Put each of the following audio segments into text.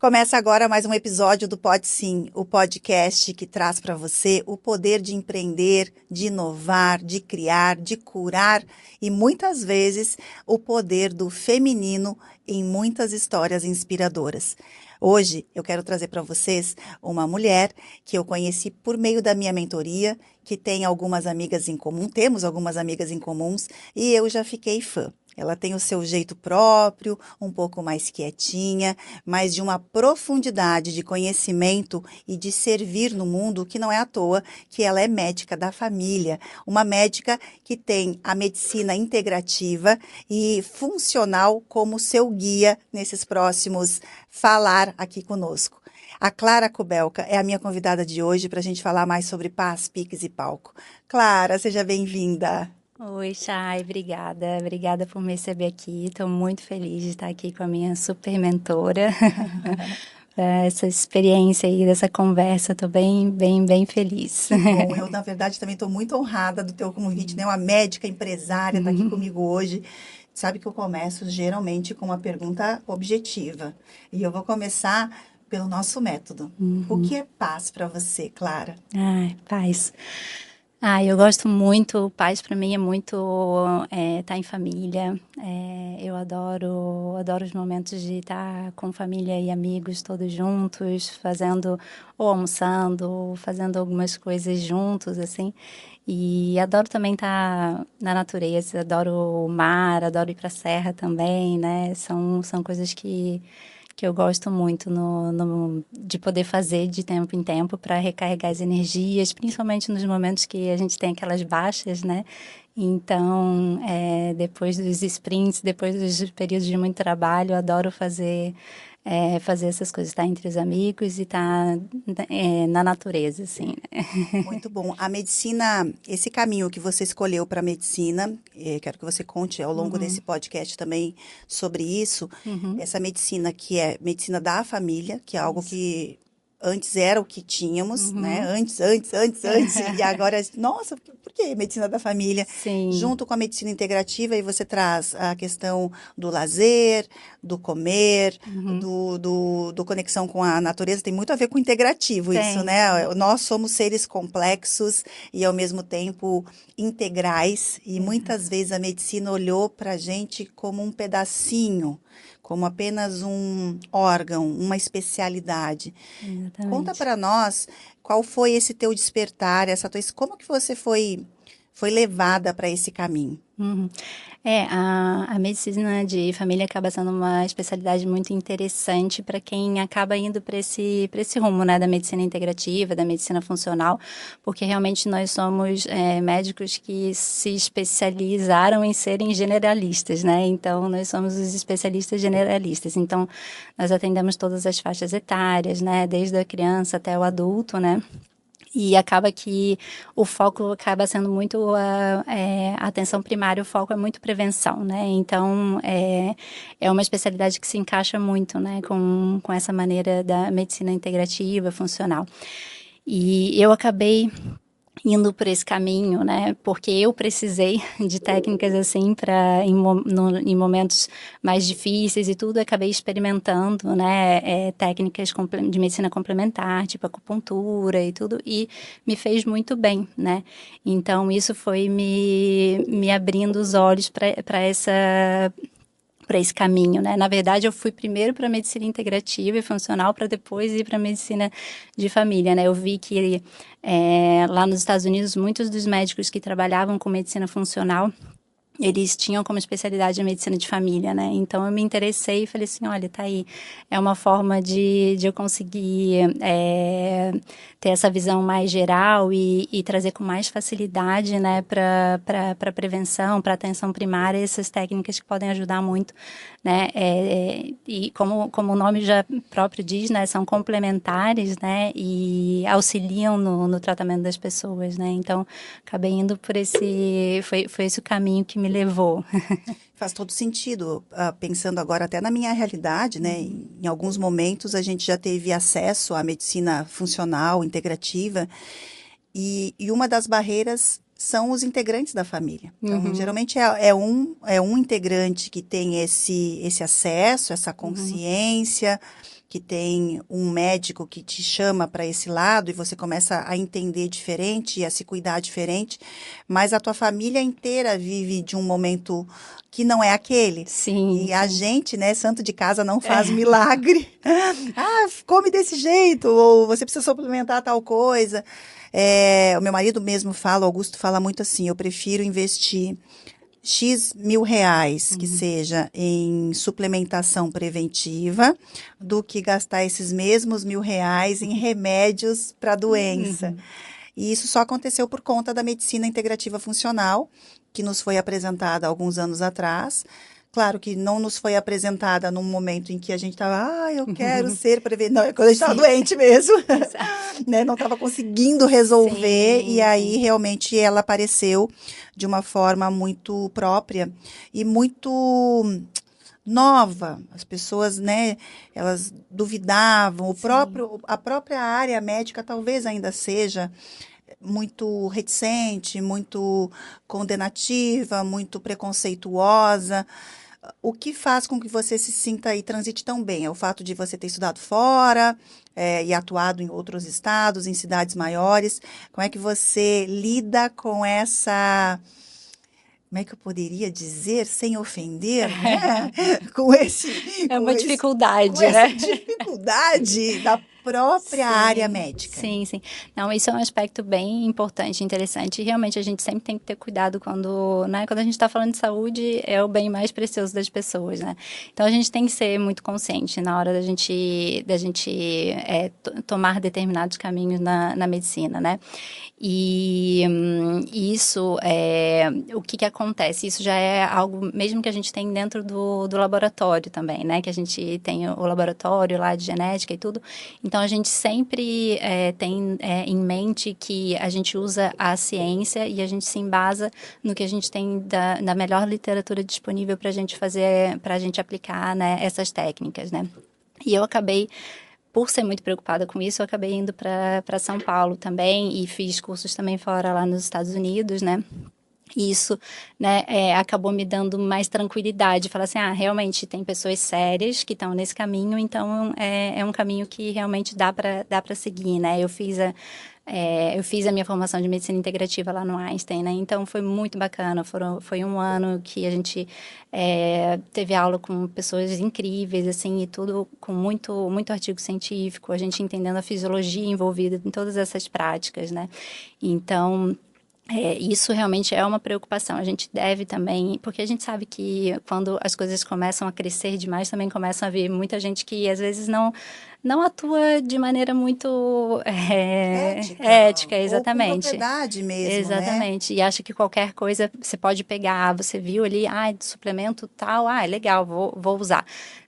Começa agora mais um episódio do Pode Sim, o podcast que traz para você o poder de empreender, de inovar, de criar, de curar e muitas vezes o poder do feminino em muitas histórias inspiradoras. Hoje eu quero trazer para vocês uma mulher que eu conheci por meio da minha mentoria, que tem algumas amigas em comum, temos algumas amigas em comuns e eu já fiquei fã. Ela tem o seu jeito próprio, um pouco mais quietinha, mas de uma profundidade de conhecimento e de servir no mundo que não é à toa que ela é médica da família. Uma médica que tem a medicina integrativa e funcional como seu guia nesses próximos falar aqui conosco. A Clara Kubelka é a minha convidada de hoje para a gente falar mais sobre paz, piques e palco. Clara, seja bem-vinda. Oi, Chay, obrigada. Obrigada por me receber aqui. Estou muito feliz de estar aqui com a minha super mentora. Essa experiência aí, dessa conversa, estou bem feliz. Que bom, eu na verdade também estou muito honrada do teu convite, né? Uma médica empresária está aqui comigo hoje. Sabe que eu começo geralmente com uma pergunta objetiva. E eu vou começar pelo nosso método. O que é paz para você, Clara? Ai, paz. Eu gosto muito, paz para mim é muito estar em família. Eu adoro os momentos de estar com família e amigos todos juntos, fazendo ou almoçando, fazendo algumas coisas juntos, assim. E adoro também estar na natureza, adoro o mar, adoro ir para a serra também, né? São coisas que eu gosto muito de poder fazer de tempo em tempo para recarregar as energias, principalmente nos momentos que a gente tem aquelas baixas, né? Então, depois dos sprints, depois dos períodos de muito trabalho, eu adoro fazer essas coisas, estar entre os amigos e estar na natureza, assim, né? Muito bom. A medicina, esse caminho que você escolheu para a medicina, quero que você conte ao longo desse podcast também sobre isso. Essa medicina que é medicina da família, que é algo que antes era o que tínhamos, né? Antes, e agora, nossa, por que medicina da família? Sim. Junto com a medicina integrativa, e você traz a questão do lazer, do comer, do conexão com a natureza, tem muito a ver com integrativo isso, né? Nós somos seres complexos e, ao mesmo tempo, integrais, e muitas vezes a medicina olhou para a gente como um pedacinho, como apenas um órgão, uma especialidade. Conta Exatamente. para nós qual foi esse teu despertar, como que você foi levada para esse caminho? A medicina de família acaba sendo uma especialidade muito interessante para quem acaba indo para esse rumo, né, da medicina integrativa, da medicina funcional, porque realmente nós somos médicos que se especializaram em serem generalistas, né? Então, nós somos os especialistas generalistas. Então, nós atendemos todas as faixas etárias, né, desde a criança até o adulto, né? E acaba que o foco acaba sendo muito a atenção primária, o foco é muito prevenção, né? Então, é uma especialidade que se encaixa muito, né, com essa maneira da medicina integrativa, funcional. E eu acabei indo por esse caminho, né? Porque eu precisei de técnicas assim para em momentos mais difíceis e tudo, acabei experimentando, né? Técnicas de medicina complementar, tipo acupuntura e tudo, e me fez muito bem, né? Então isso foi me abrindo os olhos para esse caminho, né? Na verdade, eu fui primeiro para a medicina integrativa e funcional para depois ir para a medicina de família, né? Eu vi que lá nos Estados Unidos, muitos dos médicos que trabalhavam com medicina funcional, eles tinham como especialidade a medicina de família, né? Então, eu me interessei e falei assim, olha, tá aí, é uma forma de eu conseguir ter essa visão mais geral e trazer com mais facilidade, né, para prevenção, para atenção primária, essas técnicas que podem ajudar muito, né? E como o nome já próprio diz, né, são complementares, né, e auxiliam no tratamento das pessoas, né? Então, acabei indo por foi esse o caminho que me levou. Faz todo sentido, pensando agora até na minha realidade, né? Em alguns momentos a gente já teve acesso à medicina funcional, integrativa, e uma das barreiras são os integrantes da família. Então, geralmente é um integrante que tem esse acesso, essa consciência, que tem um médico que te chama para esse lado e você começa a entender diferente e a se cuidar diferente, mas a tua família inteira vive de um momento que não é aquele. Sim, E a sim. gente, né, santo de casa não faz milagre. Ah, come desse jeito, ou você precisa suplementar tal coisa. O meu marido mesmo fala, Augusto fala muito assim, eu prefiro investir X mil reais, que seja em suplementação preventiva, do que gastar esses mesmos R$ 1.000 em remédios para doença. E isso só aconteceu por conta da medicina integrativa funcional, que nos foi apresentada há alguns anos atrás. Claro que não nos foi apresentada num momento em que a gente estava, eu quero ser prevenido. Não, é quando a gente estava Sim. doente mesmo, Exato. né? Não estava conseguindo resolver, e Sim, aí sim. realmente ela apareceu de uma forma muito própria e muito nova. As pessoas, né, elas duvidavam, Sim. a própria área médica talvez ainda seja muito reticente, muito condenativa, muito preconceituosa. O que faz com que você se sinta e transite tão bem? É o fato de você ter estudado fora, e atuado em outros estados, em cidades maiores. Como é que você lida com essa, como é que eu poderia dizer, sem ofender, né? Com esse, É com uma esse, com dificuldade, essa né? dificuldade da própria área Sim, médica. sim, sim. Não, isso é um aspecto bem importante, interessante. E realmente a gente sempre tem que ter cuidado quando, né, quando a gente está falando de saúde, é o bem mais precioso das pessoas, né? Então a gente tem que ser muito consciente na hora da gente tomar determinados caminhos na medicina, né? E isso o que acontece? Isso já é algo mesmo que a gente tem dentro do laboratório também, né? Que a gente tem o laboratório lá de genética e tudo. Então a gente sempre tem em mente que a gente usa a ciência e a gente se embasa no que a gente tem da melhor literatura disponível para a gente fazer, para a gente aplicar, né, essas técnicas, né? E eu acabei, por ser muito preocupada com isso, eu acabei indo para São Paulo também e fiz cursos também fora lá nos Estados Unidos, né? E isso, né, acabou me dando mais tranquilidade. Falar assim, realmente tem pessoas sérias que estão nesse caminho, então é um caminho que realmente dá para seguir, né? Eu fiz a minha formação de medicina integrativa lá no Einstein, né? Então foi muito bacana. Foi um ano que a gente teve aula com pessoas incríveis, assim, e tudo com muito artigo científico, a gente entendendo a fisiologia envolvida em todas essas práticas, né? Então isso realmente é uma preocupação. A gente deve também, porque a gente sabe que quando as coisas começam a crescer demais, também começam a vir muita gente que às vezes não atua de maneira muito ética, Ou com exatamente. propriedade mesmo, né? Exatamente. E acha que qualquer coisa você pode pegar. Você viu ali, suplemento tal, é legal, vou usar.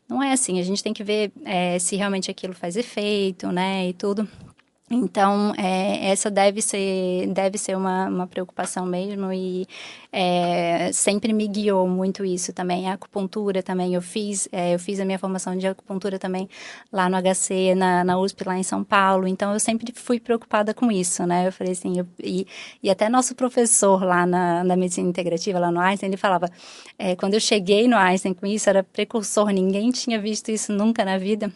Não é assim, a gente tem que ver se realmente aquilo faz efeito, né, e tudo. Então, essa deve ser uma preocupação mesmo e sempre me guiou muito isso também. A acupuntura também, eu fiz a minha formação de acupuntura também lá no HC, na USP, lá em São Paulo. Então, eu sempre fui preocupada com isso, né? Eu falei assim, e até nosso professor lá na medicina integrativa, lá no Einstein, ele falava, quando eu cheguei no Einstein com isso, era precursor, ninguém tinha visto isso nunca na vida.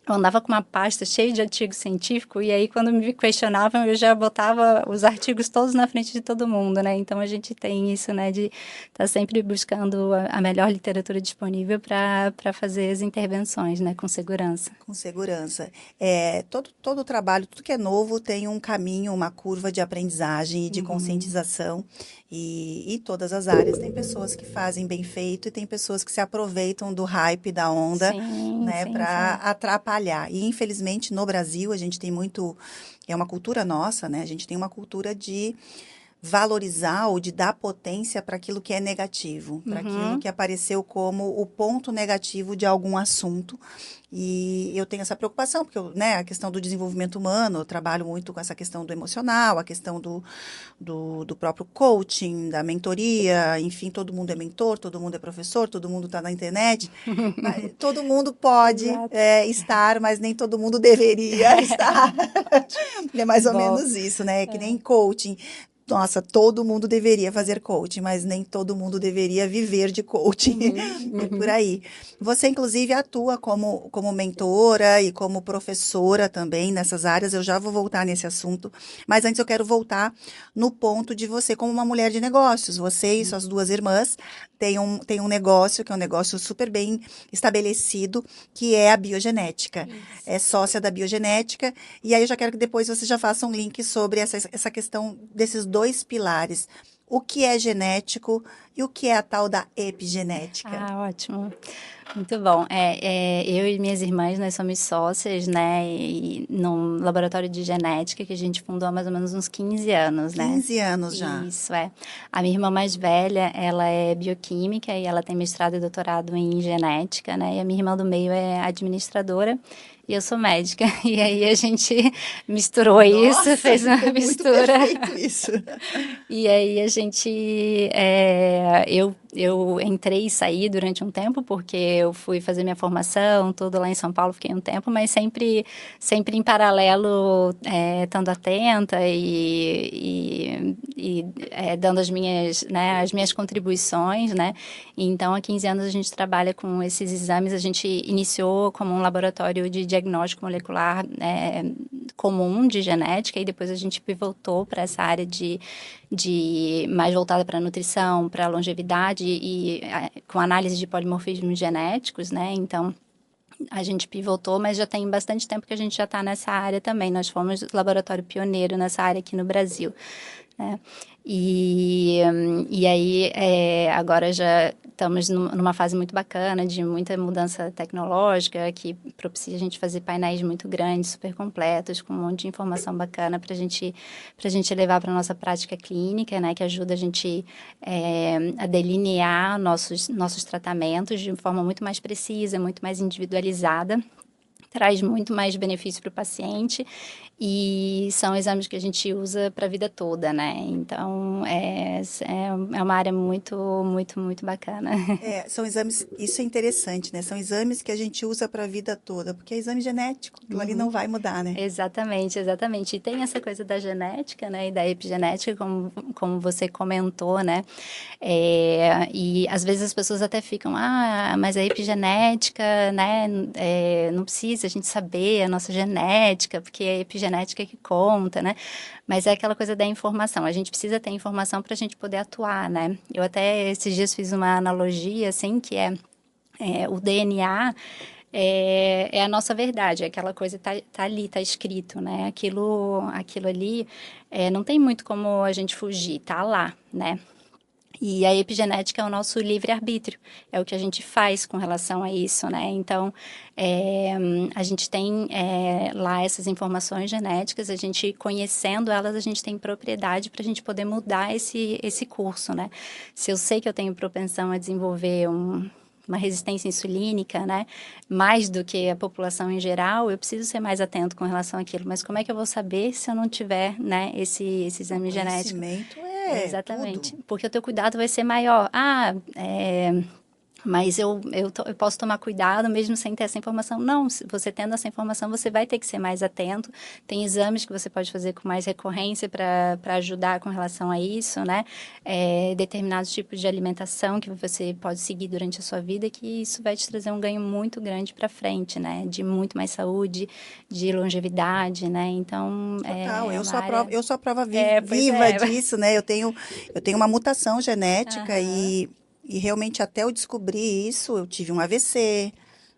Eu andava com uma pasta cheia de artigo científico e aí quando me questionavam eu já botava os artigos todos na frente de todo mundo, né? Então a gente tem isso, né, de estar sempre buscando a melhor literatura disponível para fazer as intervenções, né, com segurança. Com segurança. Todo trabalho, tudo que é novo tem um caminho, uma curva de aprendizagem e de Uhum. conscientização. E todas as áreas tem pessoas que fazem bem feito e tem pessoas que se aproveitam do hype, da onda, Sim, né, sim, para sim. atrapalhar. E infelizmente no Brasil a gente tem muito, é uma cultura nossa, né? A gente tem uma cultura de valorizar ou de dar potência para aquilo que é negativo, para aquilo Uhum. que apareceu como o ponto negativo de algum assunto. E eu tenho essa preocupação, porque né, a questão do desenvolvimento humano, eu trabalho muito com essa questão do emocional, a questão do próprio coaching, da mentoria, enfim, todo mundo é mentor, todo mundo é professor, todo mundo está na internet, mas todo mundo pode Exato. estar, mas nem todo mundo deveria estar. Ótimo. É mais ou Bom, menos isso, né? Que nem coaching. nossa, todo mundo deveria fazer coaching, mas nem todo mundo deveria viver de coaching. É por aí. Você, inclusive, atua como mentora e como professora também nessas áreas. Eu já vou voltar nesse assunto. Mas antes eu quero voltar no ponto de você como uma mulher de negócios. Você e suas duas irmãs têm um negócio, que é um negócio super bem estabelecido, que é a biogenética. Isso. É sócia da biogenética. E aí eu já quero que depois você já faça um link sobre essa questão desses dois pilares. O que é genético e o que é a tal da epigenética? Ah, ótimo. Muito bom. Eu e minhas irmãs, nós somos sócias, né, num laboratório de genética que a gente fundou há mais ou menos uns 15 anos, né? 15 anos já. Isso, é. A minha irmã mais velha, ela é bioquímica e ela tem mestrado e doutorado em genética, né? E a minha irmã do meio é administradora e eu sou médica. E aí a gente misturou Nossa, isso, fez uma ficou muito mistura. perfeito isso. E aí a gente, eu entrei e saí durante um tempo, porque eu fui fazer minha formação, tudo lá em São Paulo, fiquei um tempo, mas sempre em paralelo, estando atenta e dando as minhas contribuições, né? Então, há 15 anos a gente trabalha com esses exames, a gente iniciou como um laboratório de diagnóstico molecular, comum de genética, e depois a gente pivotou para essa área de mais voltada para nutrição, para longevidade e com análise de polimorfismos genéticos, né? Então, a gente pivotou, mas já tem bastante tempo que a gente já está nessa área também. Nós fomos laboratório pioneiro nessa área aqui no Brasil, né? E aí, agora já estamos numa fase muito bacana de muita mudança tecnológica que propicia a gente fazer painéis muito grandes, super completos, com um monte de informação bacana para a gente levar para a nossa prática clínica, né, que ajuda a gente a delinear nossos tratamentos de forma muito mais precisa, muito mais individualizada. Traz muito mais benefício para o paciente e são exames que a gente usa para a vida toda, né? Então, é uma área muito, muito, muito bacana. São exames, isso é interessante, né? São exames que a gente usa para a vida toda, porque é exame genético, aquilo ali não vai mudar, né? Exatamente, exatamente. E tem essa coisa da genética, né, e da epigenética, como você comentou, né? E às vezes as pessoas até ficam, mas a epigenética, né, não precisa a gente saber a nossa genética, porque é a epigenética que conta, né? Mas é aquela coisa da informação. A gente precisa ter informação para a gente poder atuar, né? Eu até esses dias fiz uma analogia, assim, que o DNA é a nossa verdade, é aquela coisa tá ali, tá escrito, né? Aquilo ali não tem muito como a gente fugir, tá lá, né? E a epigenética é o nosso livre-arbítrio, é o que a gente faz com relação a isso, né? Então, a gente tem lá essas informações genéticas, a gente conhecendo elas, a gente tem propriedade para a gente poder mudar esse curso, né? Se eu sei que eu tenho propensão a desenvolver uma resistência insulínica, né? Mais do que a população em geral, eu preciso ser mais atento com relação àquilo. Mas como é que eu vou saber se eu não tiver, né, esse exame genético? Conhecimento Exatamente. tudo. Porque o teu cuidado vai ser maior. Mas eu posso tomar cuidado mesmo sem ter essa informação. Não, se você tendo essa informação, você vai ter que ser mais atento. Tem exames que você pode fazer com mais recorrência para ajudar com relação a isso, né? Determinados tipos de alimentação que você pode seguir durante a sua vida, que isso vai te trazer um ganho muito grande para frente, né? De muito mais saúde, de longevidade, né? Então, Total, eu área... sou a prova Pois viva disso, né? Eu tenho uma mutação genética Aham. e realmente até eu descobrir isso, eu tive um AVC,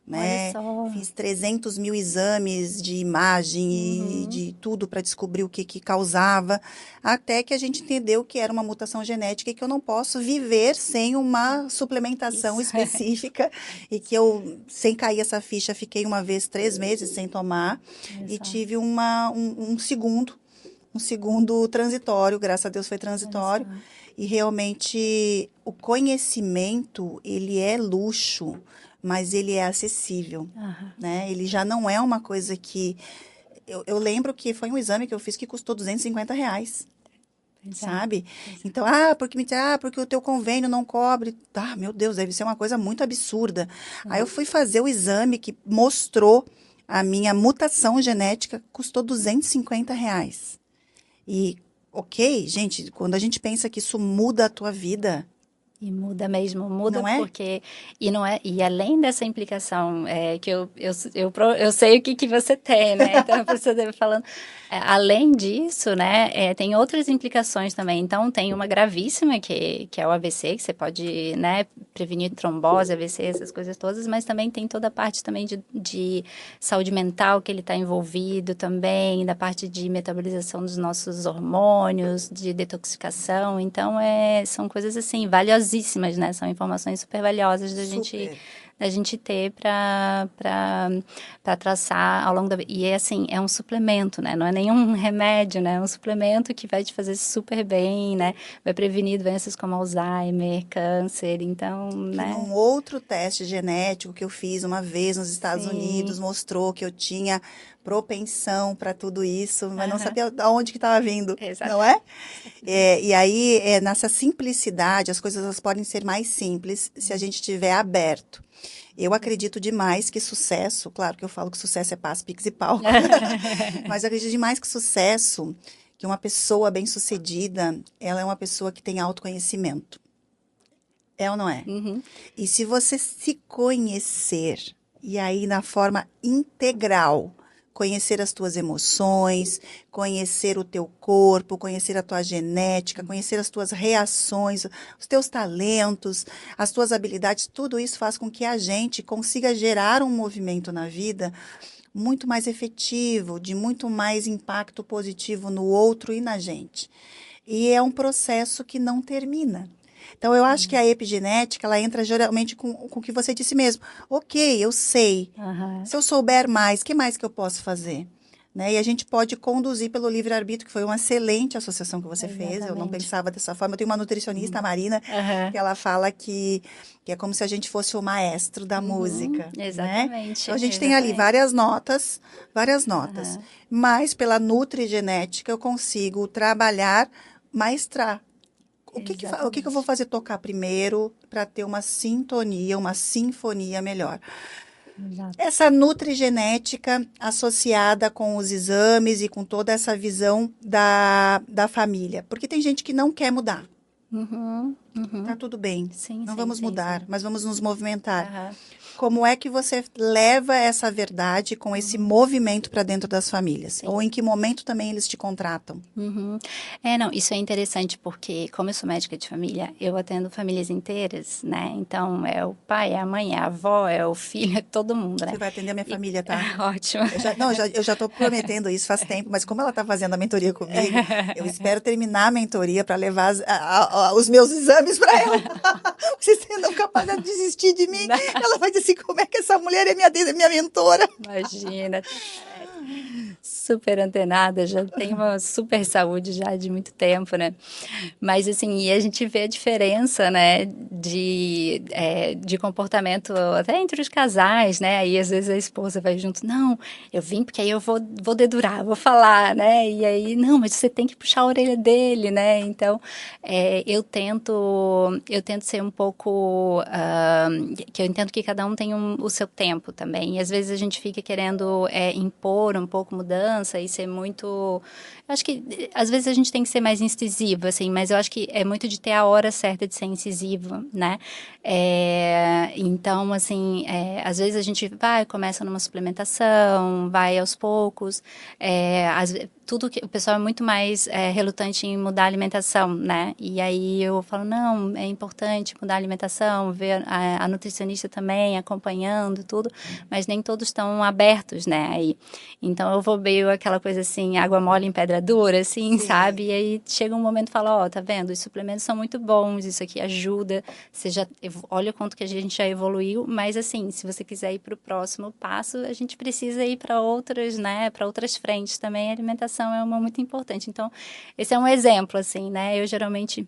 Olha né? só. Fiz 300 mil exames de imagem e de tudo para descobrir o que causava, até que a gente entendeu que era uma mutação genética e que eu não posso viver sem uma suplementação Isso. específica e que eu, sem cair essa ficha, fiquei uma vez 3 meses sem tomar Olha e só. tive um segundo transitório, graças a Deus foi Olha só. transitório. E realmente o conhecimento, ele é luxo, mas ele é acessível, Aham. né? Ele já não é uma coisa que... Eu lembro que foi um exame que eu fiz que custou R$ 250, Pois é. sabe? Então, porque o teu convênio não cobre. Ah, meu Deus, deve ser uma coisa muito absurda. Aí eu fui fazer o exame que mostrou a minha mutação genética, custou R$ 250. E ok, gente, quando a gente pensa que isso muda a tua vida, E muda mesmo, muda não é? porque e não é e além dessa implicação que eu sei o que que você tem, né? Então por isso eu estava falando, além disso, né? Tem outras implicações também. Então tem uma gravíssima que é o AVC, que você pode, né? Prevenir trombose, AVC, essas coisas todas, mas também tem toda a parte também de saúde mental que ele está envolvido também, da parte de metabolização dos nossos hormônios, de detoxificação. Então são coisas assim valiosíssimas, né? São informações super valiosas Super. da gente ter para traçar ao longo da vida. E assim, é um suplemento, né? Não é nenhum remédio, né? É um suplemento que vai te fazer super bem, né? Vai prevenir doenças como Alzheimer, câncer, então, Que né? num outro teste genético que eu fiz uma vez nos Estados Sim. Unidos mostrou que eu tinha propensão para tudo isso, mas não Aham. sabia de onde que estava vindo, Exato. não é? E aí, nessa simplicidade, as coisas elas podem ser mais simples se a gente estiver aberto. Eu acredito demais que sucesso, claro que eu falo que sucesso é passo, pix e palco, mas eu acredito demais que sucesso, que uma pessoa bem-sucedida, ela é uma pessoa que tem autoconhecimento. É ou não é? Uhum. E se você se conhecer, e aí na forma integral, conhecer as tuas emoções, conhecer o teu corpo, conhecer a tua genética, conhecer as tuas reações, os teus talentos, as tuas habilidades, tudo isso faz com que a gente consiga gerar um movimento na vida muito mais efetivo, de muito mais impacto positivo no outro e na gente. E é um processo que não termina. Então, eu acho que a epigenética, ela entra geralmente com o que você disse mesmo. Ok, eu sei. Aham. Se eu souber mais, o que mais que eu posso fazer? Né? E a gente pode conduzir pelo livre-arbítrio, que foi uma excelente associação que você fez. Eu não Exatamente. pensava dessa forma. Eu tenho uma nutricionista, a Marina, Aham. que ela fala que é como se a gente fosse o maestro da Uhum. música, né? Exatamente. Então, a gente tem ali Exatamente. várias notas. Aham. Mas pela nutrigenética eu consigo trabalhar, maestrar. O que que eu vou Exatamente. fazer tocar primeiro para ter uma sintonia, uma sinfonia melhor? Exato. Essa nutrigenética associada com os exames e com toda essa visão da família. Porque tem gente que não quer mudar. Uhum. Tá Uhum. tudo bem. Sim, Não sim, vamos sim, mudar, sim. mas vamos nos movimentar. Aham. Como é que você leva essa verdade com esse Uhum. movimento para dentro das famílias? Sim. Ou em que momento também eles te contratam? Uhum. Não, isso é interessante porque, como eu sou médica de família, eu atendo famílias inteiras, né? Então, é o pai, é a mãe, é a avó, é o filho, é todo mundo, né? Você vai atender a minha E, família, tá? ótimo. Eu já estou prometendo isso faz tempo, mas como ela está fazendo a mentoria comigo, eu espero terminar a mentoria para levar os meus exames para ela. Se você não é capaz de desistir de mim, ela vai dizer assim, como é que essa mulher é minha mentora? Imagina. Super antenada, já tem uma super saúde já de muito tempo, né? Mas assim, e a gente vê a diferença, né, de comportamento até entre os casais, né? Aí às vezes a esposa vai junto, não, eu vim porque aí eu vou dedurar, vou falar, né? E aí, não, mas você tem que puxar a orelha dele, né? Então, eu tento ser um pouco, que eu entendo que cada um tem o seu tempo também. E às vezes a gente fica querendo impor um pouco mudança e ser muito. Eu acho que às vezes a gente tem que ser mais incisivo, assim, mas eu acho que é muito de ter a hora certa de ser incisivo, né? Então, assim, às vezes a gente começa numa suplementação, vai aos poucos, tudo que o pessoal é muito mais relutante em mudar a alimentação, né? E aí eu falo, não, é importante mudar a alimentação, ver a nutricionista também acompanhando tudo, mas nem todos estão abertos, né? Aí, então eu vou meio aquela coisa assim, água mole em pedra dura, assim, Sim. sabe? E aí chega um momento e fala, ó, tá vendo? Os suplementos são muito bons, isso aqui ajuda, você já olha o quanto que a gente já evoluiu, mas assim, se você quiser ir para o próximo passo, a gente precisa ir para outras, né? Para outras frentes também, a alimentação é uma muito importante. Então, esse é um exemplo, assim, né? Eu geralmente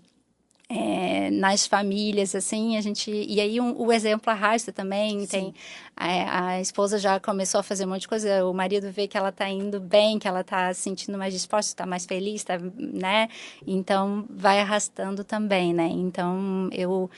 nas famílias, assim, e aí o exemplo arrasta também, Sim. tem, a esposa já começou a fazer um monte de coisa, o marido vê que ela tá indo bem, que ela tá se sentindo mais disposta, tá mais feliz, tá, né, então vai arrastando também, né, então eu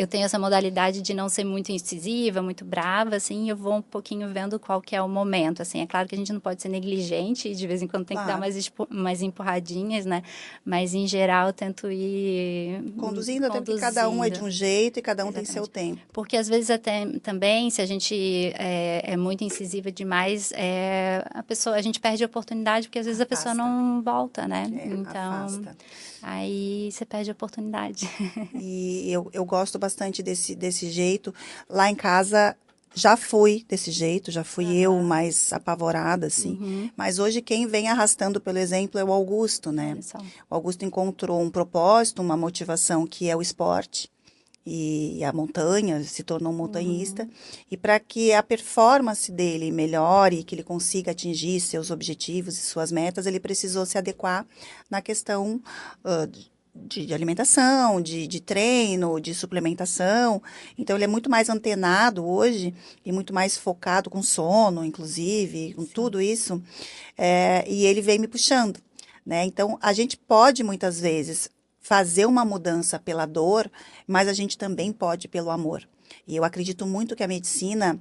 tenho essa modalidade de não ser muito incisiva, muito brava, assim, eu vou um pouquinho vendo qual que é o momento, assim, é claro que a gente não pode ser negligente, de vez em quando tem que dar Claro. mais empurradinhas, né, mas em geral eu tento ir Conduzindo, até porque cada um é de um jeito e cada um tem seu Exatamente. tempo. Porque às vezes até também, se a gente é muito incisiva demais, a gente perde a oportunidade, porque às vezes a pessoa Afasta. não volta, né? Então, Afasta. aí você perde a oportunidade. E eu gosto bastante desse jeito. Lá em casa já fui desse jeito, já fui eu mais apavorada, assim. Mas hoje quem vem arrastando pelo exemplo é o Augusto, né? Olha só. O Augusto encontrou um propósito, uma motivação que é o esporte. E a montanha, se tornou um montanhista. E para que a performance dele melhore, que ele consiga atingir seus objetivos e suas metas, ele precisou se adequar na questão de alimentação, de treino, de suplementação. Então, ele é muito mais antenado hoje e muito mais focado com sono, inclusive, com tudo isso. E ele vem me puxando, né? Então, a gente pode, muitas vezes, fazer uma mudança pela dor, mas a gente também pode pelo amor. E eu acredito muito que a medicina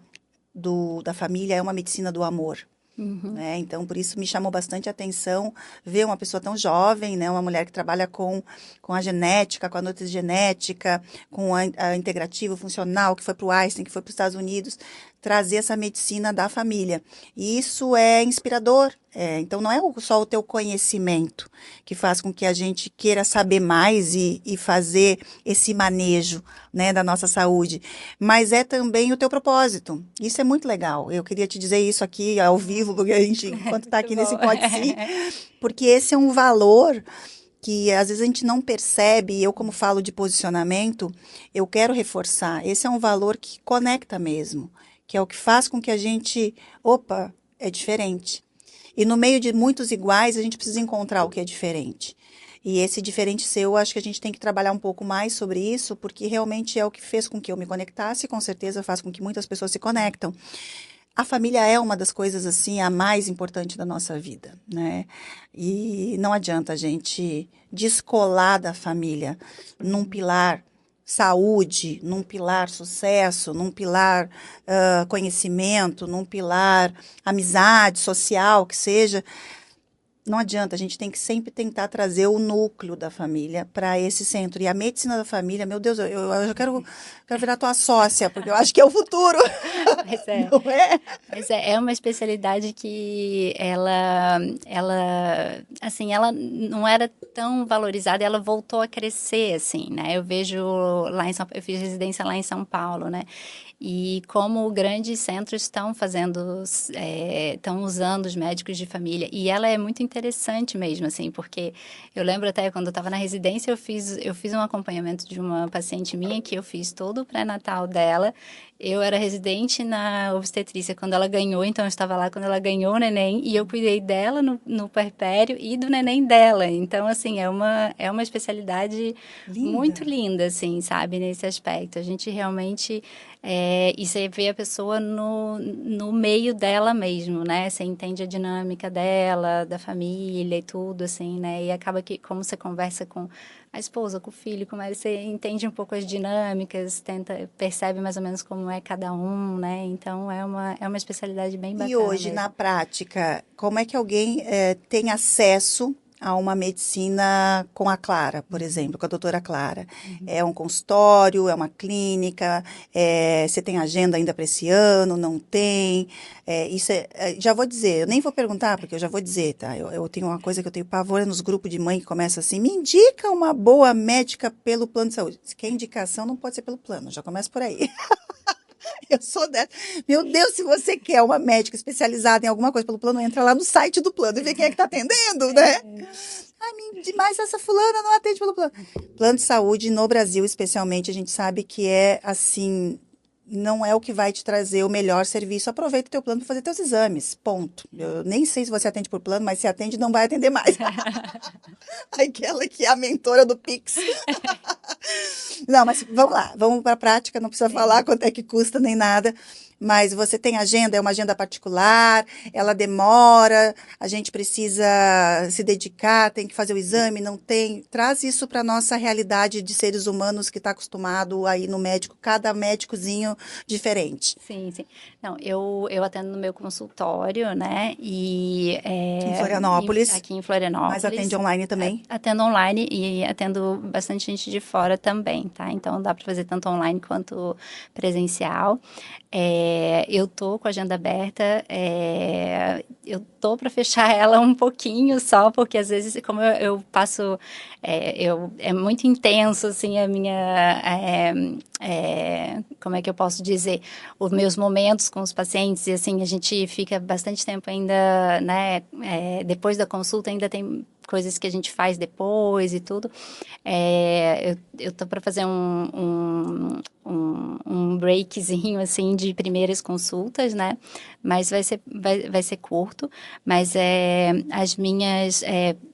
da família é uma medicina do amor. Né? Então, por isso me chamou bastante a atenção ver uma pessoa tão jovem, né? Uma mulher que trabalha com a genética, com a nutrigenética, com a integrativa funcional, que foi para o Einstein, que foi para os Estados Unidos, trazer essa medicina da família. E isso é inspirador. Então, não é só o teu conhecimento que faz com que a gente queira saber mais e fazer esse manejo, né, da nossa saúde, mas é também o teu propósito. Isso é muito legal. Eu queria te dizer isso aqui ao vivo, porque a gente, enquanto está aqui nesse Pode Sim, porque esse é um valor que às vezes a gente não percebe, e eu, como falo de posicionamento, eu quero reforçar. Esse é um valor que conecta mesmo, que é o que faz com que a gente, opa, é diferente. E no meio de muitos iguais, a gente precisa encontrar o que é diferente. E esse diferente seu, acho que a gente tem que trabalhar um pouco mais sobre isso, porque realmente é o que fez com que eu me conectasse, e com certeza faz com que muitas pessoas se conectam. A família é uma das coisas, assim, a mais importante da nossa vida, né? E não adianta a gente descolar da família num pilar saúde, num pilar sucesso, num pilar conhecimento, num pilar amizade social, que seja. Não adianta, a gente tem que sempre tentar trazer o núcleo da família para esse centro. E a medicina da família, meu Deus, eu já quero virar tua sócia, porque eu acho que é o futuro. Mas Não é? Mas é uma especialidade que assim, ela não era tão valorizada, ela voltou a crescer, assim, né? Eu vejo eu fiz residência lá em São Paulo, né? E como grandes centros estão usando os médicos de família. E ela é muito interessante mesmo, assim, porque eu lembro até quando eu estava na residência, eu fiz um acompanhamento de uma paciente minha que eu fiz todo o pré-natal dela. Eu era residente na obstetrícia quando ela ganhou, então eu estava lá quando ela ganhou o neném e eu cuidei dela no puerpério e do neném dela. Então, assim, é uma especialidade muito linda, assim, sabe, nesse aspecto. A gente realmente... e você vê a pessoa no meio dela mesmo, né? Você entende a dinâmica dela, da família e tudo, assim, né? E acaba que, como você conversa com a esposa, com o filho, você entende um pouco as dinâmicas, percebe mais ou menos como é cada um, né? Então, é uma especialidade bem bacana E hoje, mesmo. na prática, como é que alguém tem acesso a uma medicina com a Clara, por exemplo, com a doutora Clara? É um consultório, é uma clínica, você tem agenda ainda para esse ano, não tem? Já vou dizer, eu nem vou perguntar, porque eu já vou dizer, tá? Eu tenho uma coisa que eu tenho pavor nos grupos de mãe que começa assim, me indica uma boa médica pelo plano de saúde. Que a indicação não pode ser pelo plano, já começa por aí. Eu sou dessa. Meu Deus, se você quer uma médica especializada em alguma coisa pelo plano, entra lá no site do plano e vê quem é que está atendendo, né? Ai, demais, essa fulana não atende pelo plano. Plano de saúde no Brasil, especialmente, a gente sabe que é, assim, não é o que vai te trazer o melhor serviço. Aproveita o teu plano para fazer teus exames, ponto. Eu nem sei se você atende por plano, mas se atende, não vai atender mais. Aquela que é a mentora do Pix. Não, mas vamos lá, vamos para a prática, não precisa falar quanto é que custa nem nada. Mas você tem agenda, é uma agenda particular, ela demora, a gente precisa se dedicar, tem que fazer o exame, não tem. Traz isso para a nossa realidade de seres humanos que está acostumado a ir no médico, cada médicozinho diferente. Sim, sim. Não, eu atendo no meu consultório, né? E Em Florianópolis, aqui em Florianópolis. mas atende online também? Atendo online e atendo bastante gente de fora também, tá? Então dá para fazer tanto online quanto presencial. Eu tô com a agenda aberta, eu tô para fechar ela um pouquinho só, porque às vezes, como eu passo, é muito intenso, assim, a minha, como é que eu posso dizer, os meus momentos com os pacientes, e assim, a gente fica bastante tempo ainda, né, depois da consulta ainda tem coisas que a gente faz depois e tudo. Eu tô para fazer um breakzinho, assim, de primeiras consultas, né? Mas vai ser curto. Mas as minhas...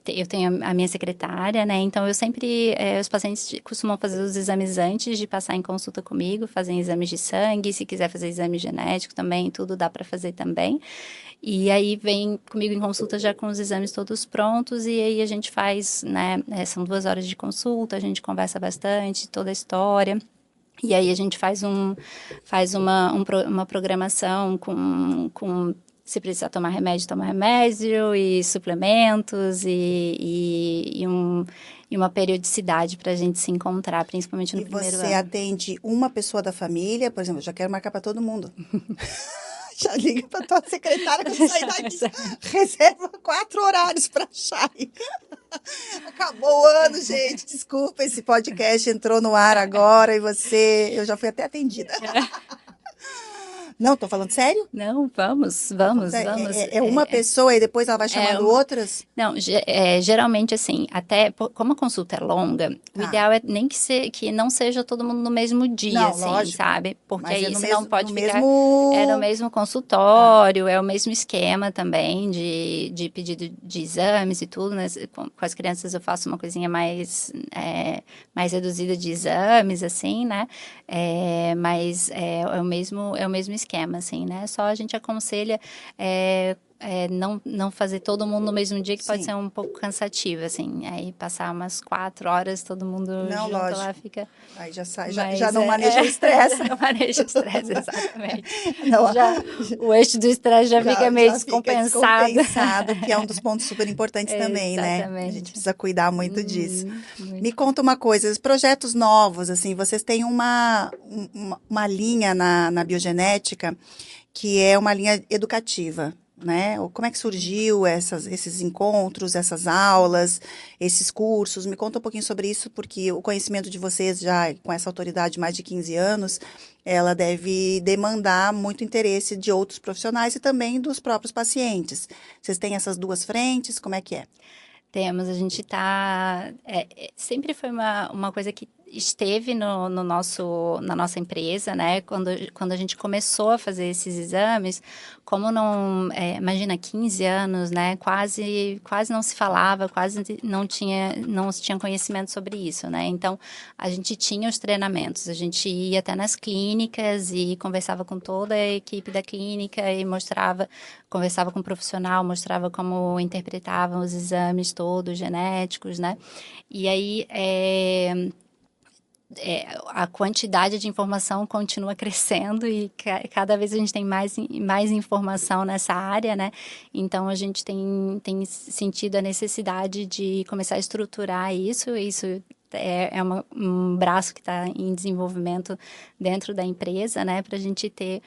eu tenho a minha secretária, né? Então, eu sempre... os pacientes costumam fazer os exames antes de passar em consulta comigo, fazem exames de sangue, se quiser fazer exame genético também, tudo dá para fazer também. E aí vem comigo em consulta já com os exames todos prontos e aí a gente faz, né, são 2 horas de consulta, a gente conversa bastante, toda a história. E aí a gente faz uma programação com se precisar tomar remédio e suplementos e uma periodicidade para a gente se encontrar, principalmente no primeiro ano. E você atende uma pessoa da família, por exemplo, eu já quero marcar para todo mundo. Já liga para tua secretária quando sair daqui. Reserva 4 horários para Chay. Acabou o ano, gente. Desculpa, esse podcast entrou no ar agora e eu já fui até atendida. Não, tô falando sério? Não, vamos. É uma pessoa e depois ela vai chamando outras? Não, geralmente assim, até como a consulta é longa, o ideal é nem que não seja todo mundo no mesmo dia, não, assim, lógico. sabe? Porque mas aí senão pode ficar... mesmo... É no mesmo consultório, é o mesmo esquema também de pedido de exames e tudo, né? Com as crianças eu faço uma coisinha mais reduzida de exames, assim, né? Mas é o mesmo esquema, assim, né? Só a gente aconselha não fazer todo mundo no mesmo dia, que pode ser um pouco cansativo, assim. Aí passar umas 4 horas, todo mundo junto lógico. Lá fica... Aí já sai, já não maneja o estresse. Não maneja o estresse, exatamente. O eixo do estresse já fica meio descompensado. Descompensado, que é um dos pontos super importantes também, né? A gente precisa cuidar muito disso. Me conta uma coisa, os projetos novos, assim, vocês têm uma linha na biogenética que é uma linha educativa, né? Como é que surgiu esses encontros, essas aulas, esses cursos? Me conta um pouquinho sobre isso, porque o conhecimento de vocês já com essa autoridade de mais de 15 anos, ela deve demandar muito interesse de outros profissionais e também dos próprios pacientes. Vocês têm essas duas frentes? Como é que é? Temos, a gente está... sempre foi uma coisa que esteve na nossa empresa, né? Quando a gente começou a fazer esses exames, como não... imagina, 15 anos, né? Quase não se falava, quase não se tinha conhecimento sobre isso, né? Então, a gente tinha os treinamentos, a gente ia até nas clínicas e conversava com toda a equipe da clínica e conversava com o profissional, mostrava como interpretavam os exames todos genéticos, né? E aí, a quantidade de informação continua crescendo e cada vez a gente tem mais informação nessa área, né? Então, a gente tem sentido a necessidade de começar a estruturar isso. Isso é um braço que está em desenvolvimento dentro da empresa, né? Para a gente ter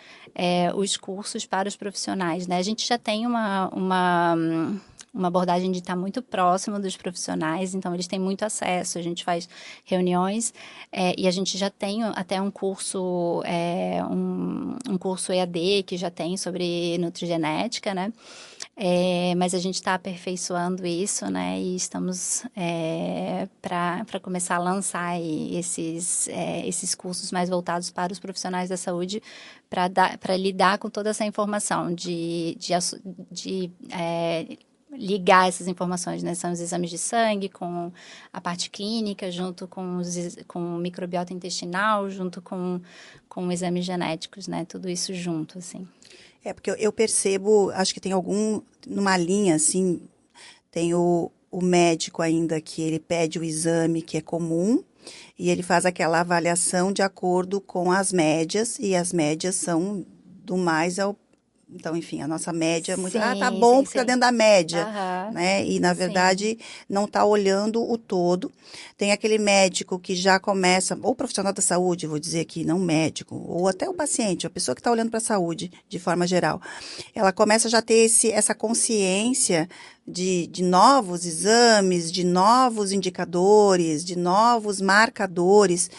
os cursos para os profissionais, né? A gente já tem uma abordagem de estar muito próximo dos profissionais, então eles têm muito acesso, a gente faz reuniões e a gente já tem até um curso, um curso EAD que já tem sobre nutrigenética, né? Mas a gente está aperfeiçoando isso, né? E estamos para começar a lançar aí esses cursos mais voltados para os profissionais da saúde, para lidar com toda essa informação de ligar essas informações, né? São os exames de sangue com a parte clínica, junto com o microbiota intestinal, junto com exames genéticos, né? Tudo isso junto, assim. Porque eu percebo, acho que tem numa linha, assim, tem o médico ainda que ele pede o exame que é comum e ele faz aquela avaliação de acordo com as médias, e as médias são do mais ao... Então, enfim, a nossa média é muito... tá Sim, bom sim, porque tá sim. dentro da média, Aham. né? E, na Sim. verdade, não tá olhando o todo. Tem aquele médico que já começa, ou profissional da saúde, vou dizer aqui, não médico, ou até o paciente, a pessoa que está olhando para a saúde, de forma geral. Ela começa já a ter essa consciência de novos exames, de novos indicadores, de novos marcadores,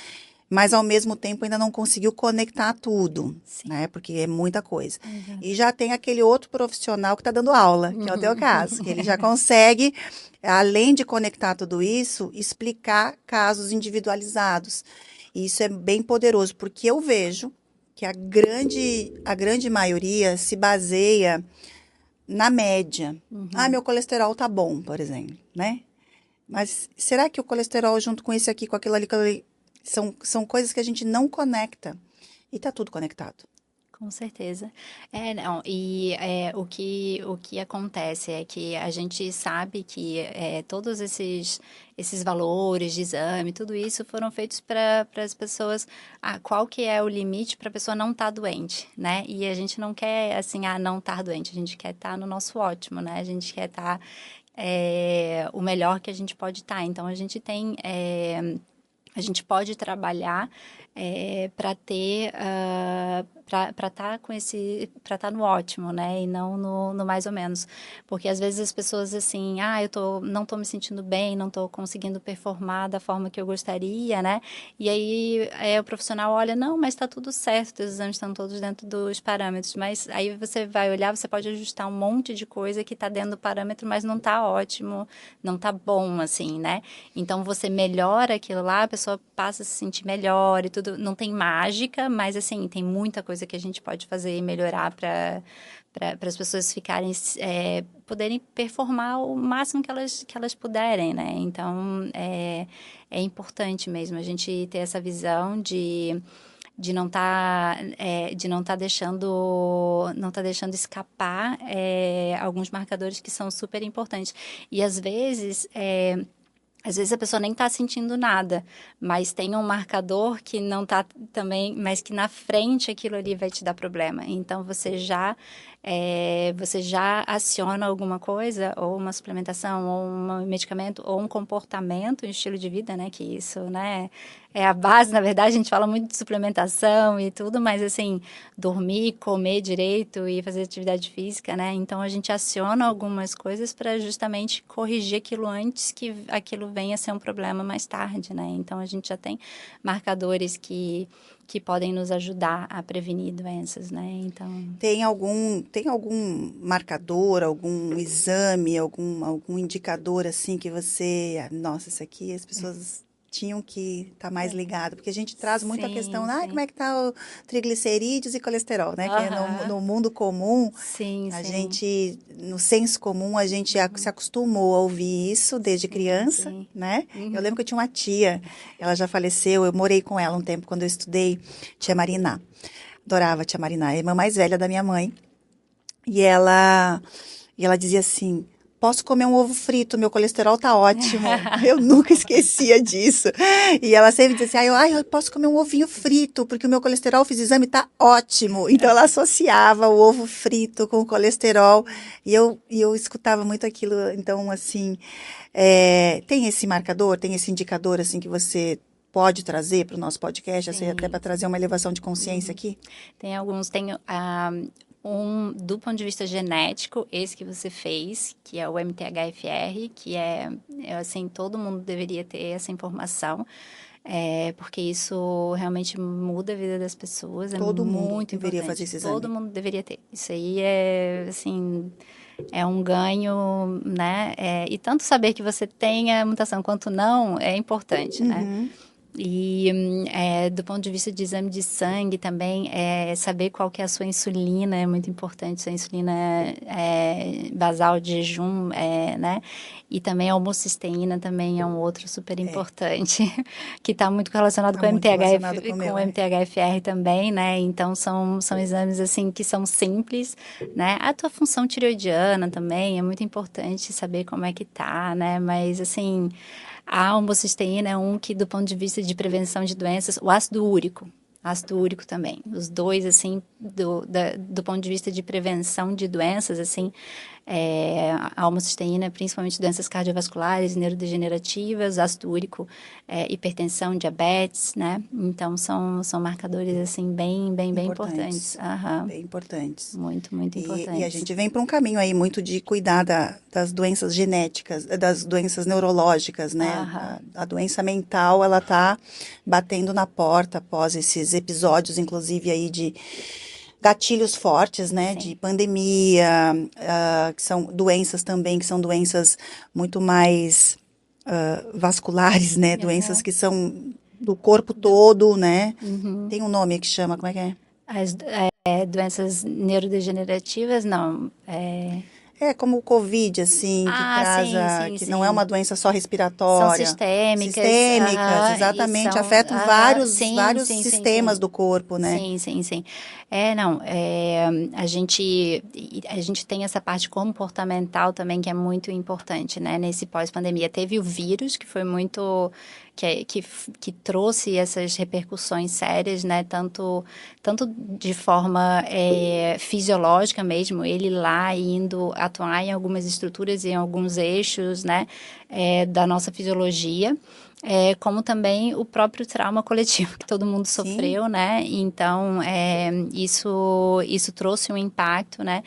mas ao mesmo tempo ainda não conseguiu conectar tudo, Sim. né? Porque é muita coisa. Exato. E já tem aquele outro profissional que está dando aula, que é o teu caso, que ele já consegue, além de conectar tudo isso, explicar casos individualizados. E isso é bem poderoso, porque eu vejo que a grande maioria se baseia na média. Meu colesterol tá bom, por exemplo, né? Mas será que o colesterol junto com esse aqui, com aquilo ali, são coisas que a gente não conecta? E tá tudo conectado. Com certeza. Não, e o que acontece é que a gente sabe que todos esses valores de exame, tudo isso foram feitos para as pessoas, qual que é o limite para a pessoa não estar doente, né? E a gente não quer, assim, não estar doente, a gente quer estar no nosso ótimo, né? A gente quer estar o melhor que a gente pode estar. Então, a gente tem... a gente pode trabalhar para ter para estar com para estar no ótimo, né, e não no mais ou menos, porque às vezes as pessoas assim, não tô me sentindo bem, não tô conseguindo performar da forma que eu gostaria, né, e aí o profissional olha, não, mas está tudo certo, os exames estão todos dentro dos parâmetros, mas aí você vai olhar, você pode ajustar um monte de coisa que está dentro do parâmetro, mas não está ótimo, não está bom, assim, né, então você melhora aquilo lá, a pessoa passa a se sentir melhor e tudo, não tem mágica, mas assim, tem muita coisa que a gente pode fazer e melhorar para as pessoas ficarem, poderem performar o máximo que elas puderem, né? Então, é importante mesmo a gente ter essa visão de não tá deixando escapar alguns marcadores que são super importantes. E às vezes a pessoa nem está sentindo nada, mas tem um marcador que não está também, mas que na frente aquilo ali vai te dar problema. Então você já aciona alguma coisa, ou uma suplementação, ou um medicamento, ou um comportamento, um estilo de vida, né? Que isso, né? É a base, na verdade, a gente fala muito de suplementação e tudo, mas assim, dormir, comer direito e fazer atividade física, né? Então a gente aciona algumas coisas para justamente corrigir aquilo antes que aquilo venha a ser um problema mais tarde, né? Então a gente já tem marcadores que podem nos ajudar a prevenir doenças, né? Então... Tem algum marcador, algum exame, algum indicador assim que você... Nossa, isso aqui as pessoas tinham que estar mais ligado, porque a gente traz muito a questão, como é que tá o triglicerídeos e colesterol, né? Que no mundo comum, a gente, no senso comum, a gente se acostumou a ouvir isso desde criança, né? Eu lembro que eu tinha uma tia, ela já faleceu, eu morei com ela um tempo quando eu estudei, tia Marina. Adorava a tia Marina, a irmã mais velha da minha mãe. E ela dizia assim, posso comer um ovo frito, meu colesterol tá ótimo. Eu nunca esquecia disso. E ela sempre dizia assim, eu posso comer um ovinho frito, porque o meu colesterol, fiz exame, tá ótimo. Então ela associava o ovo frito com o colesterol. E eu escutava muito aquilo. Então, assim, tem esse marcador, tem esse indicador, assim, que você pode trazer para o nosso podcast, assim, até para trazer uma elevação de consciência aqui? Tem alguns, do ponto de vista genético, esse que você fez, que é o MTHFR, que assim, todo mundo deveria ter essa informação, porque isso realmente muda a vida das pessoas, é Todo mundo muito deveria fazer importante. esse Todo exame. mundo deveria ter. Isso aí assim, é um ganho, né? E tanto saber que você tem a mutação quanto não é importante, né? Uhum. E do ponto de vista de exame de sangue também, saber qual que é a sua insulina é muito importante, se a insulina basal de jejum, né? E também a homocisteína também é um outro super importante, que está muito relacionado Tá com o muito relacionado com o com meu, o MTHFR também, né? Então são exames assim que são simples, né? A tua função tireoidiana também é muito importante saber como é que tá, né? Mas assim, a homocisteína é um que, do ponto de vista de prevenção de doenças, o ácido úrico também. Os dois, assim, do ponto de vista de prevenção de doenças, assim, a homocisteína, principalmente doenças cardiovasculares, neurodegenerativas, ácido úrico, hipertensão, diabetes, né? Então, são marcadores, assim, bem importantes. Importantes. Aham. Bem importantes. Muito E a importantes. gente vem para um caminho aí muito de cuidar das doenças genéticas, das doenças neurológicas, né? Aham. A doença mental, ela tá batendo na porta após esses episódios, inclusive aí de gatilhos fortes, né? De Sim. pandemia, que são doenças também, que são doenças muito mais vasculares, né? Doenças Aham. que são do corpo todo, né? Uhum. Tem um nome que chama, como é que é? As doenças neurodegenerativas, não. É como o Covid, assim, que traz que não é Sim. uma doença só São respiratória. sistêmicas, Sistêmicas, aham, e exatamente, são, afetam aham, vários sistemas sim. do corpo, né? Sim. Não, a gente tem essa parte comportamental também que é muito importante, né? Nesse pós-pandemia. Teve o vírus, que foi muito... Que trouxe essas repercussões sérias, né? Tanto de forma fisiológica mesmo, ele lá indo atuar em algumas estruturas e em alguns eixos, né? Da nossa fisiologia. Como também o próprio trauma coletivo que todo mundo Sim, sofreu, né? Então, isso trouxe um impacto, né?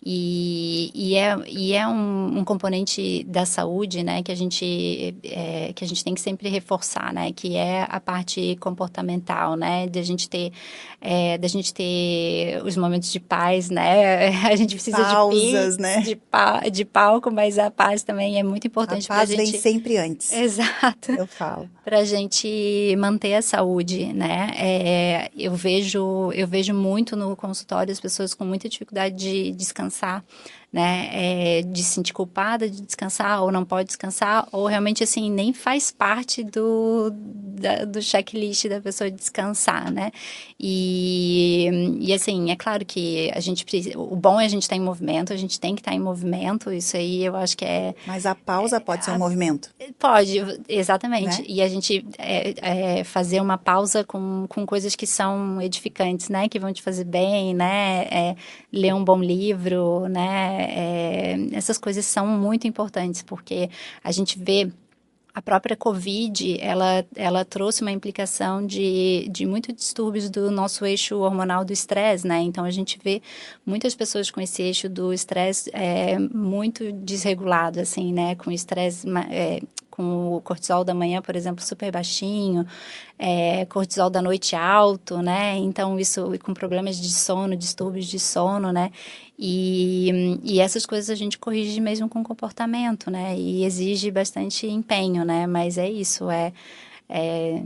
E é um componente da saúde, né? Que a gente tem que sempre reforçar, né? Que é a parte comportamental, né? Da gente ter os momentos de paz, né? A gente de precisa de pausas, picks, né? de palco, mas a paz também é muito A importante para a paz vem gente. sempre antes, Exato, eu falo. para a gente manter a saúde, né? Eu vejo muito no consultório as pessoas com muita dificuldade de descansar, né? De se sentir culpada de descansar ou não pode descansar, ou realmente assim nem faz parte do checklist da pessoa descansar, né? E assim, é claro que a gente precisa, o bom é a gente estar em movimento, a gente tem que estar em movimento, isso aí eu acho que Mas a pausa pode ser um movimento, pode, exatamente. né? E a gente fazer uma pausa com coisas que são edificantes, né? Que vão te fazer bem, né? Ler um bom livro, né? Essas coisas são muito importantes, porque a gente vê a própria Covid, ela trouxe uma implicação de muitos distúrbios do nosso eixo hormonal do estresse, né? Então, a gente vê muitas pessoas com esse eixo do estresse muito desregulado, assim, né? Com estresse, com o cortisol da manhã, por exemplo, super baixinho, cortisol da noite alto, né? Então, isso com problemas de sono, distúrbios de sono, né? E essas coisas a gente corrige mesmo com comportamento, né? E exige bastante empenho, né? Mas é isso,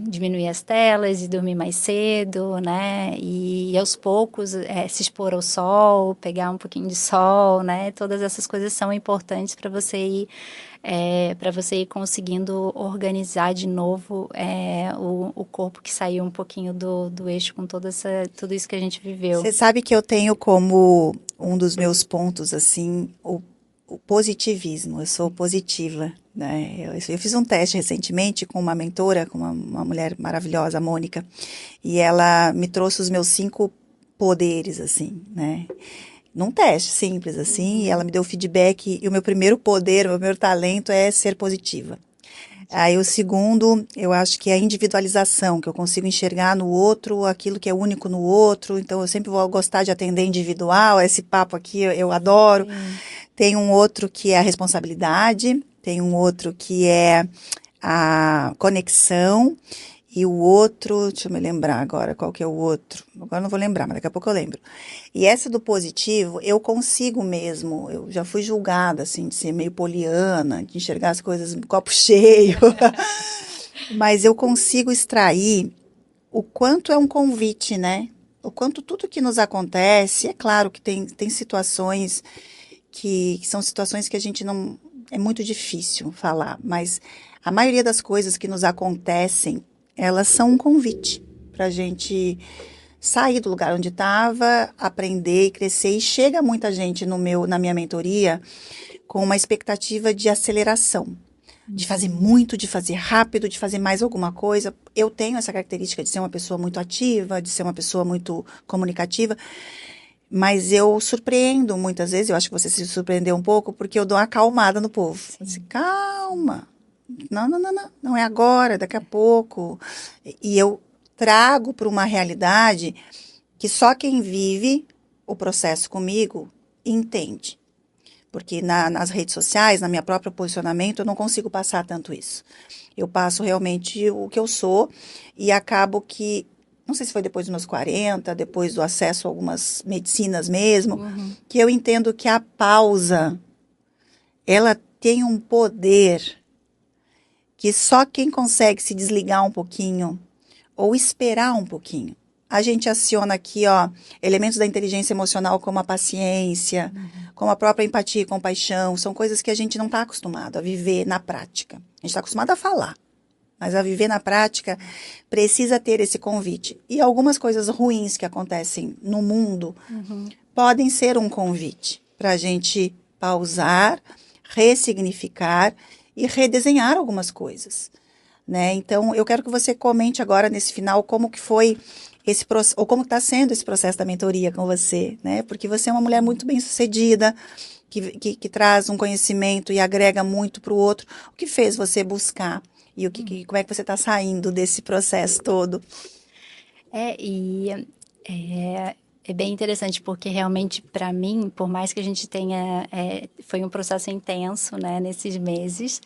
diminuir as telas e dormir mais cedo, né? E aos poucos se expor ao sol, pegar um pouquinho de sol, né? Todas essas coisas são importantes para você ir conseguindo organizar de novo o corpo que saiu um pouquinho do eixo com tudo isso que a gente viveu. Você sabe que eu tenho como um dos meus pontos, assim, o positivismo. Eu sou positiva, né? Eu fiz um teste recentemente com uma mentora, com uma mulher maravilhosa, a Mônica, e ela me trouxe os meus 5 poderes, assim, né? Num teste simples, assim, e ela me deu feedback, e o meu primeiro poder, o meu primeiro talento é ser positiva. Aí o segundo, eu acho que é a individualização, que eu consigo enxergar no outro aquilo que é único no outro. Então, eu sempre vou gostar de atender individual. Esse papo aqui eu adoro. Sim. Tem um outro que é a responsabilidade. Tem um outro que é a conexão. E o outro, deixa eu me lembrar agora, qual que é o outro? Agora não vou lembrar, mas daqui a pouco eu lembro. E essa do positivo, eu consigo mesmo, eu já fui julgada, assim, de ser meio poliana, de enxergar as coisas no copo cheio. Mas eu consigo extrair o quanto é um convite, né? O quanto tudo que nos acontece, é claro que tem situações que são situações que a gente não... É muito difícil falar, mas a maioria das coisas que nos acontecem, elas são um convite para a gente sair do lugar onde estava, aprender e crescer. E chega muita gente na minha mentoria com uma expectativa de aceleração, de fazer muito, de fazer rápido, de fazer mais alguma coisa. Eu tenho essa característica de ser uma pessoa muito ativa, de ser uma pessoa muito comunicativa, mas eu surpreendo muitas vezes, eu acho que você se surpreendeu um pouco, porque eu dou uma acalmada no povo. Assim, calma, não é agora, daqui a pouco. E eu trago para uma realidade que só quem vive o processo comigo entende. Porque nas redes sociais, na minha própria posicionamento, eu não consigo passar tanto isso. Eu passo realmente o que eu sou e acabo que, não sei se foi depois dos meus 40, depois do acesso a algumas medicinas mesmo, que eu entendo que a pausa, ela tem um poder que só quem consegue se desligar um pouquinho ou esperar um pouquinho. A gente aciona aqui, ó, elementos da inteligência emocional como a paciência, como a própria empatia e compaixão. São coisas que a gente não está acostumado a viver na prática. A gente está acostumado a falar, mas a viver na prática precisa ter esse convite. E algumas coisas ruins que acontecem no mundo podem ser um convite para a gente pausar, ressignificar e redesenhar algumas coisas, né? Então, eu quero que você comente agora nesse final como que foi esse processo, ou como está sendo esse processo da mentoria com você, né? Porque você é uma mulher muito bem-sucedida, que traz um conhecimento e agrega muito para o outro. O que fez você buscar? E como é que você está saindo desse processo todo? É bem interessante, porque realmente, para mim, por mais que a gente tenha... foi um processo intenso, né, nesses meses,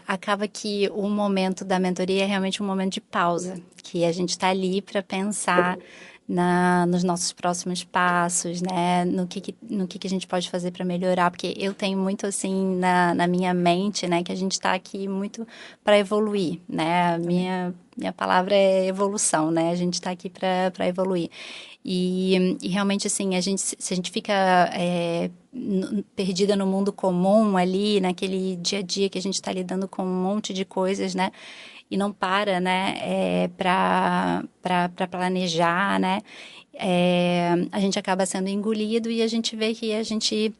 acaba que o momento da mentoria é realmente um momento de pausa, que a gente está ali para pensar nos nossos próximos passos, né? No que a gente pode fazer para melhorar, porque eu tenho muito assim na minha mente, né? Que a gente está aqui muito para evoluir, né? Minha palavra é evolução, né? A gente está aqui para evoluir. E realmente, assim, se a gente fica perdida no mundo comum ali, naquele dia a dia que a gente está lidando com um monte de coisas, né? E não para, né, para planejar, né, a gente acaba sendo engolido e a gente vê que a gente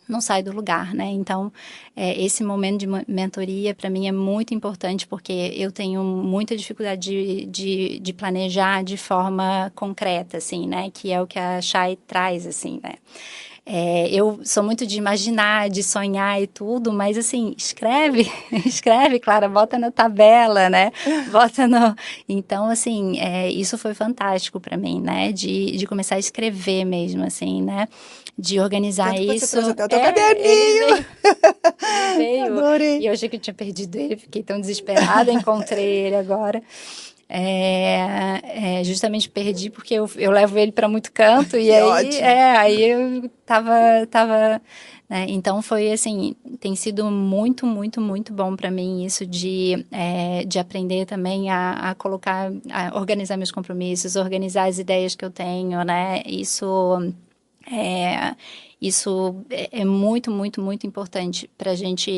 não sai do lugar, né? Então, esse momento de mentoria para mim é muito importante porque eu tenho muita dificuldade de planejar de forma concreta, assim, né? Que é o que a Chay traz, assim, né? Eu sou muito de imaginar, de sonhar e tudo, mas assim, escreve, escreve, Clara, bota na tabela, né? Bota no... Então, assim, isso foi fantástico para mim, né? De começar a escrever mesmo, assim, né? De organizar Tanto que você isso. trouxe até o teu caderninho. Ele veio. Adorei. E eu achei que eu tinha perdido ele, fiquei tão desesperada, encontrei ele agora. Justamente perdi porque eu levo ele para muito canto e Que aí, ótimo. aí eu tava, né? Então foi assim, tem sido muito, muito, muito bom para mim isso de aprender também a colocar, a organizar meus compromissos, organizar as ideias que eu tenho, né? É, isso é muito, muito, muito importante para a gente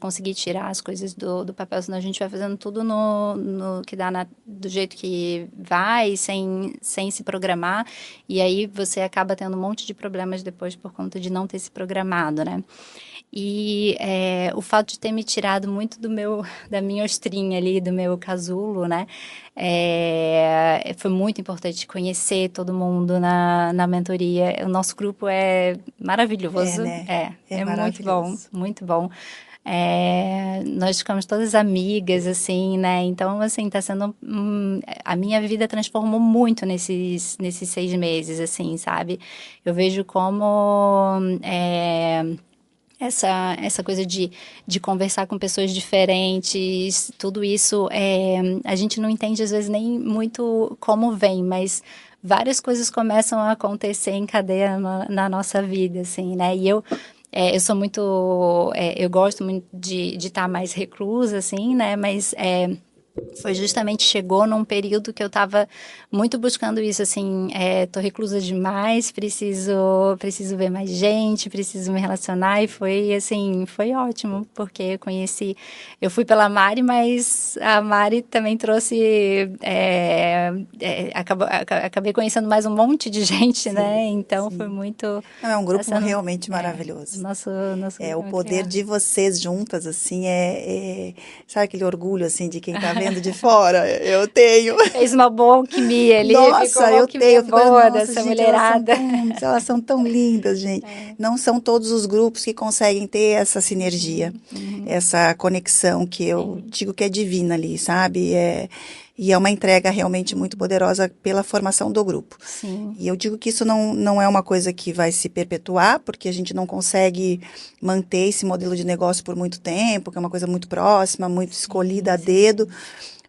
conseguir tirar as coisas do papel, senão a gente vai fazendo tudo no que dá do jeito que vai, sem se programar, e aí você acaba tendo um monte de problemas depois por conta de não ter se programado, né? E o fato de ter me tirado muito da minha ostrinha ali, do meu casulo, né? Foi muito importante conhecer todo mundo na mentoria. O nosso grupo é maravilhoso, Né? É é muito bom, maravilhoso. muito bom. Nós ficamos todas amigas, assim, né? Então, assim, tá sendo... a minha vida transformou muito nesses 6 meses, assim, sabe? Eu vejo como... essa coisa de conversar com pessoas diferentes, tudo isso, a gente não entende às vezes nem muito como vem, mas várias coisas começam a acontecer em cadeia na nossa vida, assim, né? E eu sou muito, eu gosto muito de estar mais reclusa, assim, né? Mas foi justamente, chegou num período que eu estava muito buscando isso, assim, tô reclusa demais, preciso ver mais gente, preciso me relacionar, e foi, assim, foi ótimo, porque eu fui pela Mari, mas a Mari também trouxe, acabei conhecendo mais um monte de gente, né, Sim, então foi sim. muito, Não, é um tá grupo sendo, realmente maravilhoso. nosso O grupo é muito poder legal. de vocês juntas, assim, sabe aquele orgulho, assim, de quem tá vendo de fora? Eu tenho. Fez uma boa alquimia ali, ficou Nossa, uma eu tenho. alquimia Eu fico olhando, boa nossa, dessa gente, mulherada. elas são tão lindas, gente. Não são todos os grupos que conseguem ter essa sinergia, essa conexão que eu Sim, digo que é divina ali, sabe? E é uma entrega realmente muito poderosa pela formação do grupo. sim, E eu digo que isso não é uma coisa que vai se perpetuar, porque a gente não consegue manter esse modelo de negócio por muito tempo, que é uma coisa muito próxima, muito escolhida a dedo.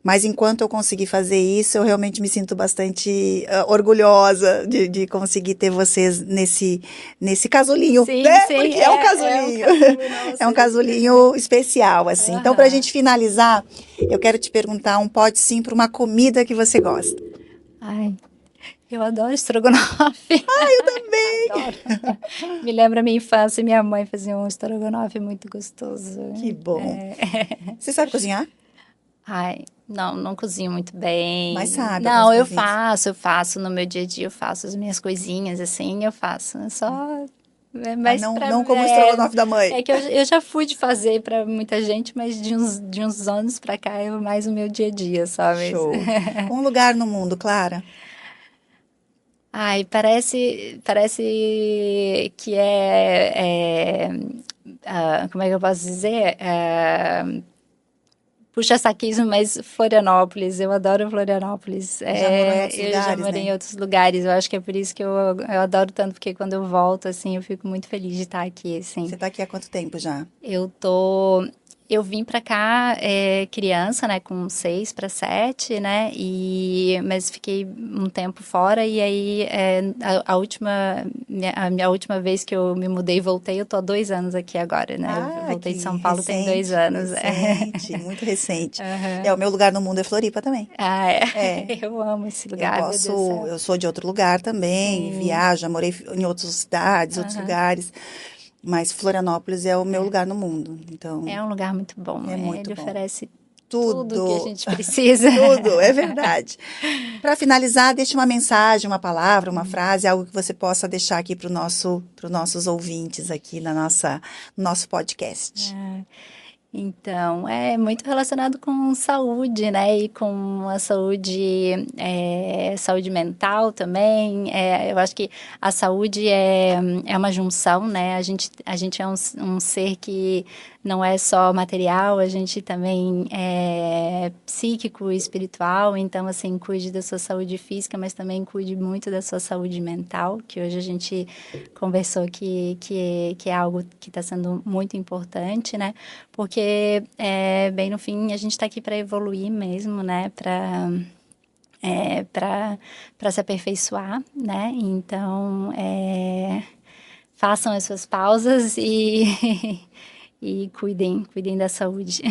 Mas enquanto eu conseguir fazer isso, eu realmente me sinto bastante orgulhosa de conseguir ter vocês nesse casulinho, sim, né? sim, Porque é um é um casulinho. casulo, É um nossa. casulinho especial, assim. Então, para a Aham. gente finalizar, eu quero te perguntar um pode sim para uma comida que você gosta. Ai, eu adoro estrogonofe. Eu também. Adoro. Me lembra a minha infância, minha mãe fazia um estrogonofe muito gostoso. Que bom. É. Você sabe cozinhar? Ai, não cozinho muito Mas bem. sabe algumas Não, coisinhas. eu faço no meu dia a dia, eu faço as minhas coisinhas assim, eu faço. É só Mas mas pra, não como o estrogonofe da mãe. é que eu já fui de fazer pra muita gente, mas de uns anos pra cá é mais o meu dia a dia, sabe? Show. Um lugar no mundo, Clara. Ai, parece que como é que eu posso dizer? Puxa-saquismo, mas Florianópolis, eu adoro Florianópolis. Já morou em outros Eu já lugares, morei né? em outros lugares, eu acho que é por isso que eu adoro tanto, porque quando eu volto, assim, eu fico muito feliz de estar aqui, assim. Você tá aqui há quanto tempo já? Eu tô. Eu vim pra cá criança, né, com 6 para 7, né, mas fiquei um tempo fora e aí a minha última vez que eu me mudei e voltei, eu tô há 2 anos aqui agora, né, eu Ah, voltei de que São Paulo tem 2 recente, anos. recente, muito recente. Aham. O meu lugar no mundo é Floripa também. Ah, é. É, Eu amo esse lugar, meu Deus do céu. eu sou de outro lugar também, Sim. viajo, já morei em outras cidades, outros Aham. lugares, mas Florianópolis é o meu lugar no mundo, então É um lugar muito bom. é muito Ele bom. oferece tudo que a Tudo, gente precisa. tudo, é verdade. Para finalizar, deixe uma mensagem, uma palavra, uma frase, algo que você possa deixar aqui para os nossos ouvintes aqui no nosso podcast. Então, é muito relacionado com saúde, né? E com a saúde, saúde mental também. Eu acho que a saúde é uma junção, né? A gente é um ser que não é só material, a gente também é psíquico e espiritual. Então, assim, cuide da sua saúde física, mas também cuide muito da sua saúde mental, que hoje a gente conversou que é algo que está sendo muito importante, né? Porque, bem no fim, a gente está aqui para evoluir mesmo, né? Para se aperfeiçoar, né? Então, façam as suas pausas e, e cuidem da saúde.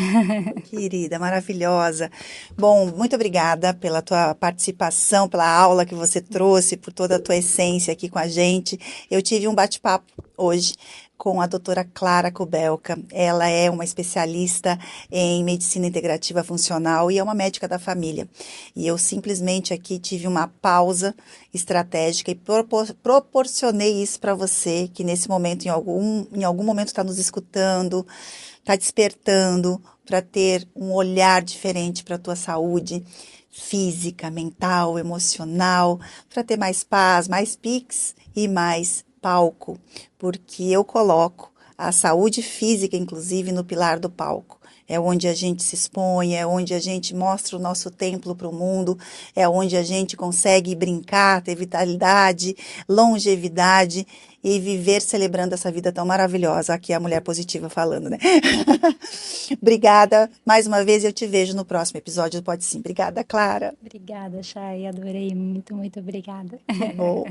Querida, maravilhosa. Bom, muito obrigada pela tua participação, pela aula que você trouxe, por toda a tua essência aqui com a gente. Eu tive um bate-papo hoje com a doutora Clara Kubelka. Ela é uma especialista em medicina integrativa funcional e é uma médica da família. E eu simplesmente aqui tive uma pausa estratégica e proporcionei isso para você, que nesse momento, em algum momento está nos escutando, está despertando para ter um olhar diferente para a tua saúde física, mental, emocional, para ter mais paz, mais piques e mais palco, porque eu coloco a saúde física, inclusive, no pilar do palco. É onde a gente se expõe, é onde a gente mostra o nosso templo para o mundo, é onde a gente consegue brincar, ter vitalidade, longevidade e viver celebrando essa vida tão maravilhosa. Aqui é a mulher positiva falando, né? Obrigada. Mais uma vez, eu te vejo no próximo episódio do Pode Sim. Obrigada, Clara. Obrigada, Chay. Adorei. Muito, muito obrigada. Bom.